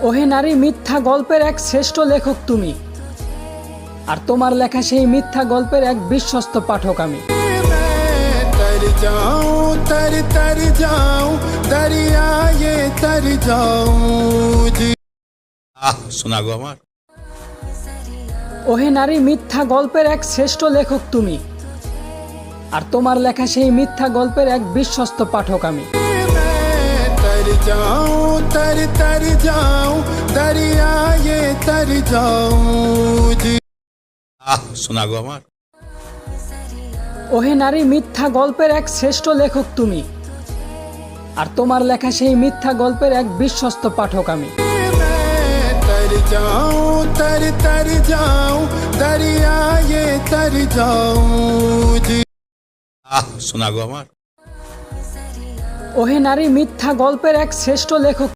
ওহে নারী, মিথ্যা গল্পের এক শ্রেষ্ঠ লেখক তুমি, আর তোমার লেখা সেই মিথ্যা গল্পের এক বিশ্বস্ত পাঠক আমি। तर जाऊं तर तर जाऊं दरिया ये तर जाऊं जी। শোনা গো আমার। ওহে নারী, মিথ্যা গল্পের এক শ্রেষ্ঠ লেখক তুমি, আর তোমার লেখা সেই মিথ্যা গল্পের এক বিশ্বস্ত পাঠক আমি। तर जाऊं तर तर जाऊं दरिया ये तर जाऊं जी। শোনা গো আমার। ওহে নারী, মিথ্যা গল্পের এক শ্রেষ্ঠ লেখক তুমি, আর তোমার লেখা সেই মিথ্যা গল্পের এক বিশ্বস্ত পাঠক আমি। तर जाऊं तर तर जाऊं दरिया ये तर जाऊं जी। শোনা গো আমার। ওহে নারী, মিথ্যা গল্পের এক শ্রেষ্ঠ লেখক